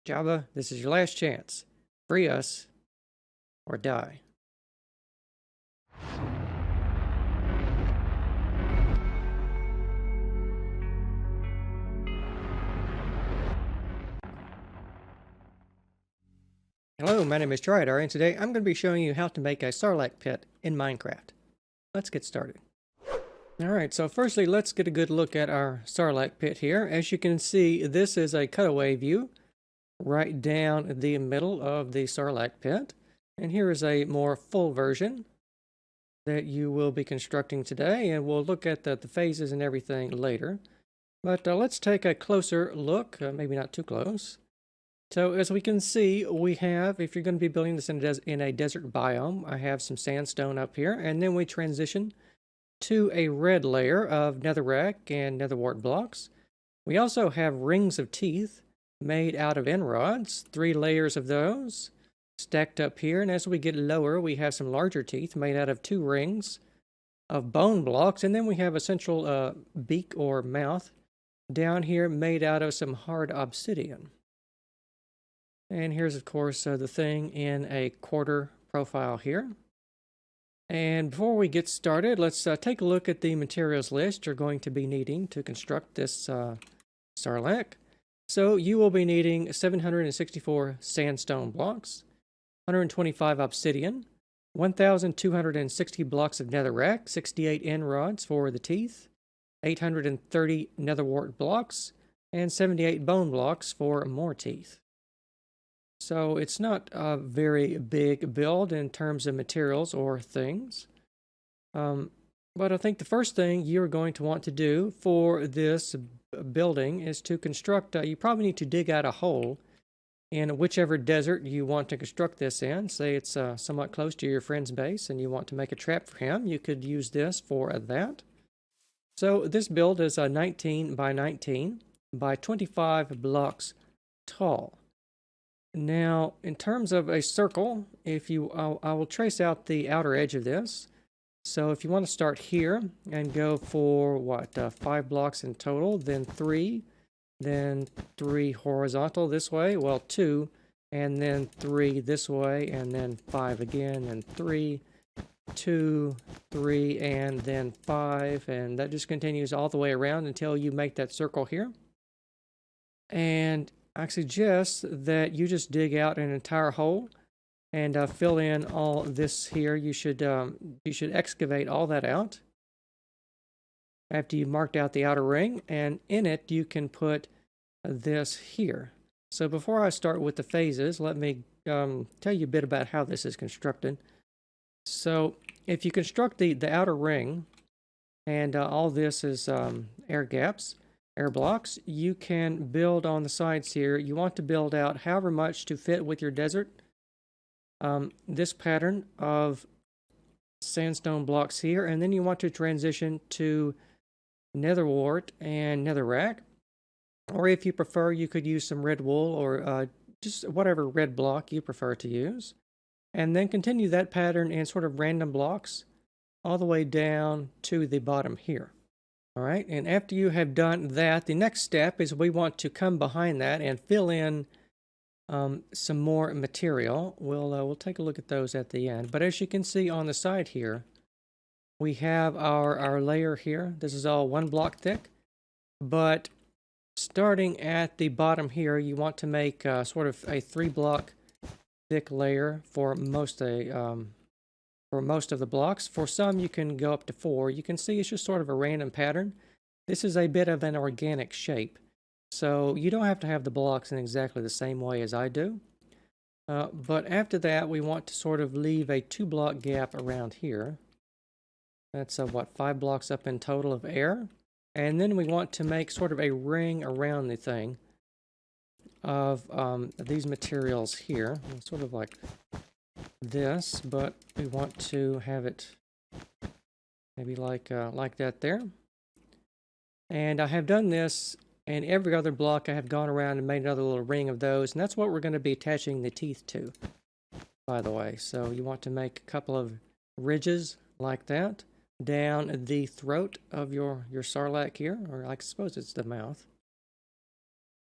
Java, this is your last chance. Free us or die. Hello, my name is Trydar, and today I'm going to be showing you how to make a Sarlacc pit in Minecraft. Let's get started. Alright, so firstly, let's get a good look at our Sarlacc pit here. As you can see, this is a cutaway view right down the middle of the Sarlacc pit. And here is a more full version that you will be constructing today, and we'll look at the phases and everything later. But let's take a closer look, maybe not too close. So as we can see, we have, if you're going to be building this in a desert biome, I have some sandstone up here, and then we transition to a red layer of netherrack and netherwart blocks. We also have rings of teeth made out of end rods, 3 layers of those stacked up here, and as we get lower we have some larger teeth made out of 2 rings of bone blocks, and then we have a central beak or mouth down here made out of some hard obsidian. And here's of course the thing in a quarter profile here. And before we get started, let's take a look at the materials list you're going to be needing to construct this Sarlacc. So you will be needing 764 sandstone blocks, 125 obsidian, 1,260 blocks of netherrack, 68 end rods for the teeth, 830 netherwart blocks, and 78 bone blocks for more teeth. So it's not a very big build in terms of materials or things. But I think the first thing you're going to want to do for this building is to construct, you probably need to dig out a hole in whichever desert you want to construct this in. Say it's somewhat close to your friend's base and you want to make a trap for him. You could use this for that. So this build is 19 by 19 by 25 blocks tall. Now, in terms of a circle, I will trace out the outer edge of this. So if you want to start here and go for, 5 blocks in total, then 3, then 3 horizontal this way, 2, and then 3 this way, and then 5 again, and 3, 2, 3, and then 5, and that just continues all the way around until you make that circle here. And I suggest that you just dig out an entire hole and fill in all this here. You should excavate all that out after you marked out the outer ring, and in it you can put this here. So before I start with the phases, let me tell you a bit about how this is constructed. So if you construct the outer ring, and all this is air gaps, air blocks, you can build on the sides here. You want to build out however much to fit with your desert. This pattern of sandstone blocks here, and then you want to transition to netherwart and netherrack, or if you prefer, you could use some red wool or just whatever red block you prefer to use, and then continue that pattern in sort of random blocks all the way down to the bottom here. All right, and after you have done that, the next step is we want to come behind that and fill in some more material. We'll take a look at those at the end. But as you can see on the side here, we have our layer here. This is all 1 block thick. But starting at the bottom here, you want to make sort of a 3 block thick layer for most of the blocks. For some, you can go up to 4. You can see it's just sort of a random pattern. This is a bit of an organic shape, so you don't have to have the blocks in exactly the same way as I do. But after that, we want to sort of leave a 2 block gap around here. That's 5 blocks up in total of air. And then we want to make sort of a ring around the thing of these materials here, sort of like this, but we want to have it maybe like that there. And I have done this, and every other block I have gone around and made another little ring of those, and that's what we're going to be attaching the teeth to, by the way. So you want to make a couple of ridges like that down the throat of your Sarlacc here, or I suppose it's the mouth.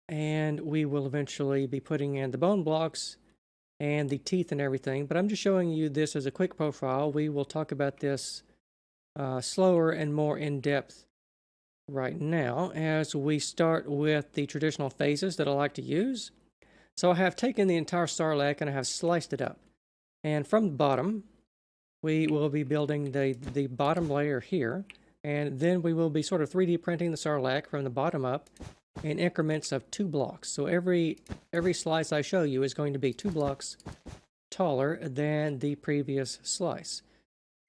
and we will eventually be putting in the bone blocks and the teeth and everything. But I'm just showing you this as a quick profile. We will talk about this slower and more in depth right now as we start with the traditional phases that I like to use. So I have taken the entire Sarlacc and I have sliced it up. And from the bottom, we will be building the bottom layer here. And then we will be sort of 3D printing the Sarlacc from the bottom up in increments of 2 blocks. So every slice I show you is going to be 2 blocks taller than the previous slice.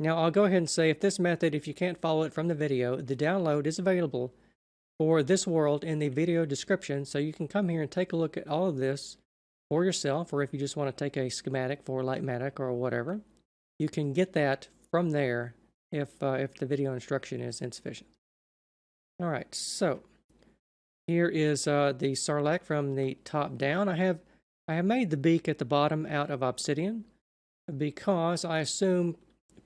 Now I'll go ahead and say, if this method, if you can't follow it from the video, the download is available for this world in the video description, so you can come here and take a look at all of this for yourself, or if you just want to take a schematic for Lightmatic or whatever, you can get that from there if the video instruction is insufficient. All right, so here is the Sarlacc from the top down. I have made the beak at the bottom out of obsidian because I assume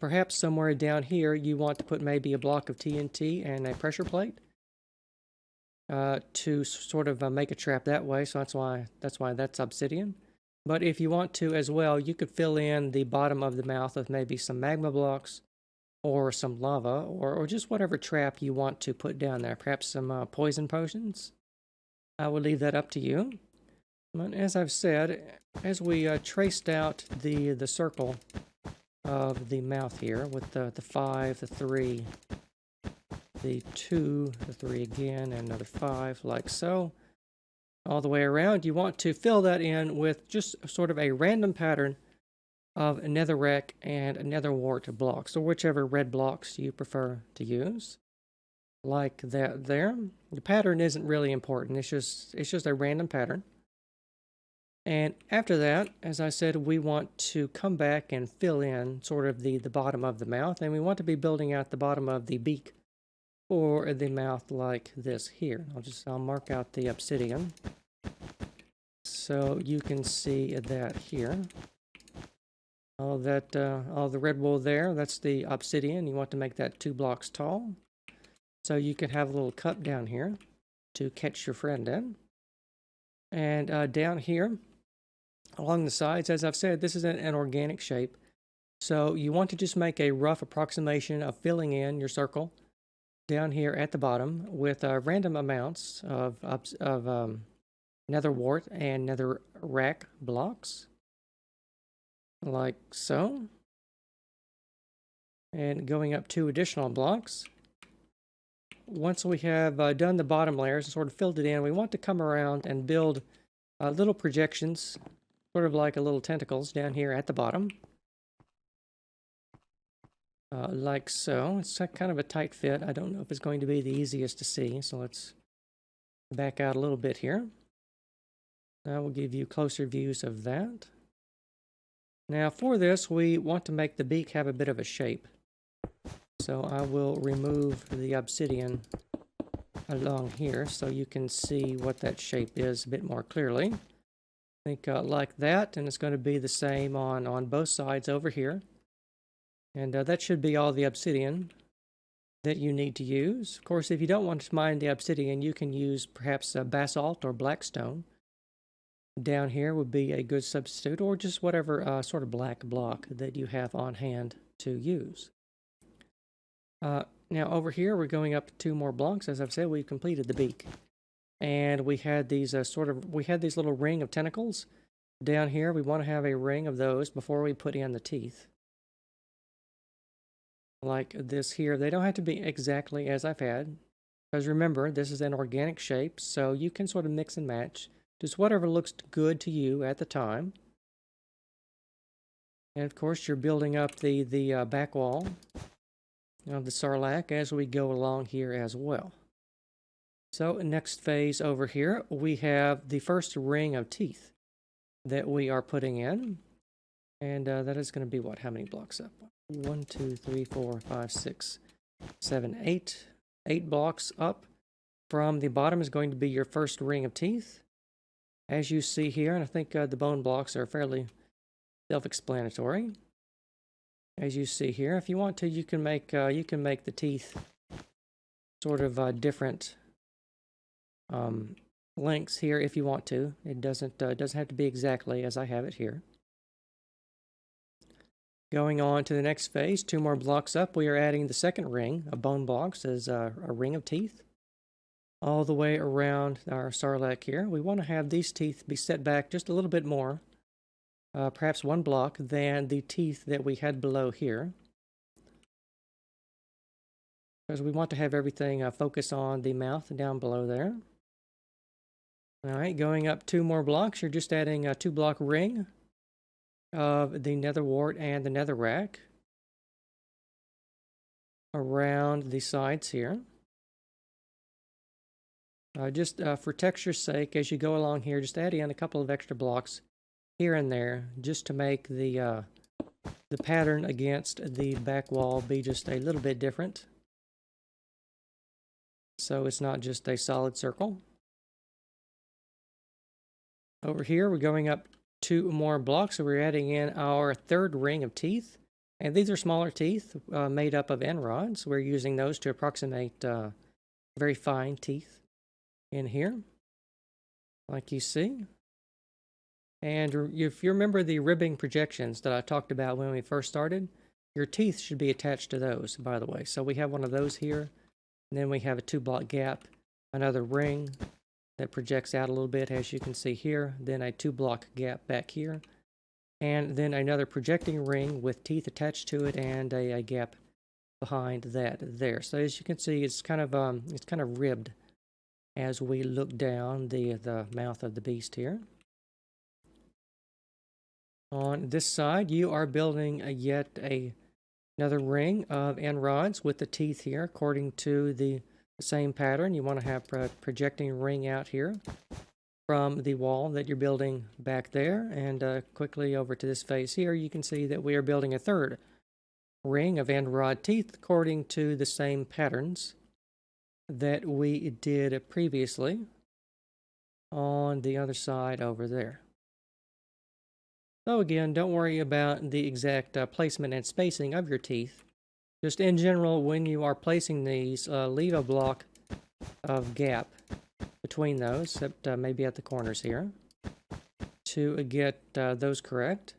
perhaps somewhere down here you want to put maybe a block of TNT and a pressure plate to sort of make a trap that way. So that's why that's obsidian. But if you want to as well, you could fill in the bottom of the mouth with maybe some magma blocks or some lava or just whatever trap you want to put down there. Perhaps some poison potions. I will leave that up to you. But as I've said, as we traced out the circle of the mouth here with the 5, the 3, the 2, the 3 again, and another 5, like so, all the way around, you want to fill that in with just sort of a random pattern of netherrack and netherwart blocks, or whichever red blocks you prefer to use, like that there. The pattern isn't really important, it's just a random pattern. And after that, as I said, we want to come back and fill in sort of the bottom of the mouth, and we want to be building out the bottom of the beak for the mouth like this here. I'll mark out the obsidian so you can see that here. All the red wool there, that's the obsidian. You want to make that 2 blocks tall. So you can have a little cup down here to catch your friend in. And down here, along the sides, as I've said, this is an organic shape. So you want to just make a rough approximation of filling in your circle down here at the bottom with random amounts of netherwart and netherrack blocks, like so. And going up 2 additional blocks. Once we have done the bottom layers and sort of filled it in, we want to come around and build little projections, sort of like a little tentacles down here at the bottom. Like so. It's kind of a tight fit. I don't know if it's going to be the easiest to see, so let's back out a little bit here. Now we'll give you closer views of that. Now for this, we want to make the beak have a bit of a shape. So I will remove the obsidian along here so you can see what that shape is a bit more clearly. I think like that, and it's going to be the same on both sides over here. And that should be all the obsidian that you need to use. Of course, if you don't want to mine the obsidian, you can use perhaps basalt or blackstone. Down here would be a good substitute, or just whatever sort of black block that you have on hand to use. Now over here, we're going up 2 more blocks. As I've said, we've completed the beak. And we had these we had these little ring of tentacles. Down here, we want to have a ring of those before we put in the teeth. Like this here. They don't have to be exactly as I've had, because remember, this is an organic shape, so you can sort of mix and match just whatever looks good to you at the time. And of course, you're building up the back wall of the Sarlacc as we go along here as well. So next phase over here, we have the first ring of teeth that we are putting in, and that is going to be what? How many blocks up? 1, 2, 3, 4, 5, 6, 7, 8. 8 blocks up. From the bottom is going to be your first ring of teeth. As you see here, and I think the bone blocks are fairly self-explanatory. As you see here, if you want to, you can make the teeth sort of different lengths here if you want to. It doesn't have to be exactly as I have it here. Going on to the next phase, 2 more blocks up, we are adding the second ring of bone blocks as a ring of teeth. All the way around our Sarlacc here. We want to have these teeth be set back just a little bit more, perhaps 1 block, than the teeth that we had below here. Because we want to have everything focus on the mouth down below there. Alright, going up 2 more blocks, you're just adding a 2-block ring of the nether wart and the nether rack around the sides here. Just for texture's sake, as you go along here, just add in a couple of extra blocks here and there, just to make the pattern against the back wall be just a little bit different. So it's not just a solid circle. Over here, we're going up 2 more blocks, so we're adding in our 3rd ring of teeth. And these are smaller teeth made up of end rods. We're using those to approximate very fine teeth in here, like you see. And if you remember the ribbing projections that I talked about when we first started, your teeth should be attached to those, by the way. So we have one of those here, and then we have a 2-block gap, another ring that projects out a little bit, as you can see here, then a 2-block gap back here, and then another projecting ring with teeth attached to it and a gap behind that there. So as you can see, it's kind of ribbed as we look down the mouth of the beast here. On this side, you are building yet another ring of end rods with the teeth here, according to the same pattern. You want to have a projecting ring out here from the wall that you're building back there. And quickly over to this face here, you can see that we are building a 3rd ring of end rod teeth according to the same patterns that we did previously on the other side over there. So again, don't worry about the exact placement and spacing of your teeth. Just in general, when you are placing these, leave a block of gap between those, except maybe at the corners here, to get those correct.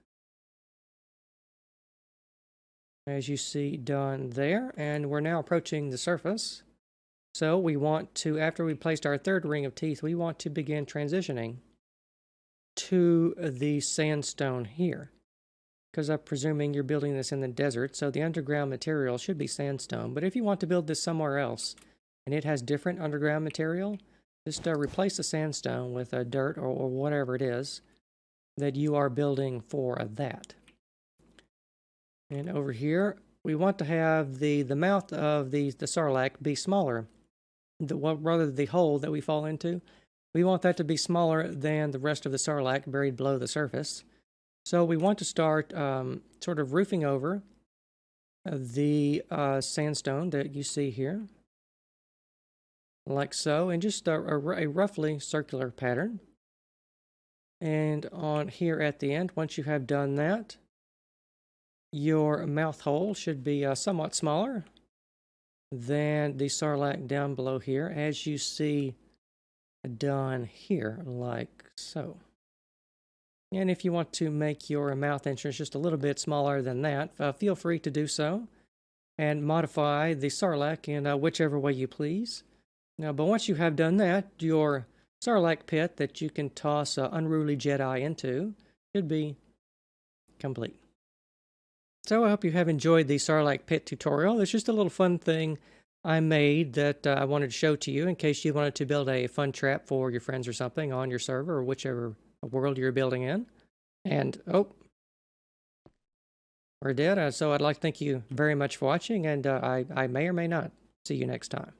As you see done there, and we're now approaching the surface. So we want to, after we placed our 3rd ring of teeth, we want to begin transitioning to the sandstone here. Because I'm presuming you're building this in the desert, so the underground material should be sandstone. But if you want to build this somewhere else, and it has different underground material, just replace the sandstone with dirt or whatever it is that you are building for that. And over here, we want to have the mouth of the Sarlacc be smaller. Rather the hole that we fall into, we want that to be smaller than the rest of the Sarlacc buried below the surface. So we want to start sort of roofing over the sandstone that you see here, like so, and just a roughly circular pattern. And on here at the end, once you have done that, your mouth hole should be somewhat smaller than the Sarlacc down below here, as you see done here, like so. And if you want to make your mouth entrance just a little bit smaller than that, feel free to do so and modify the Sarlacc in whichever way you please. Now, but once you have done that, your Sarlacc pit that you can toss unruly Jedi into should be complete. So I hope you have enjoyed the Sarlacc pit tutorial. It's just a little fun thing I made that I wanted to show to you in case you wanted to build a fun trap for your friends or something on your server or whichever world you're building in. And, oh, we're dead. So I'd like to thank you very much for watching, and I may or may not see you next time.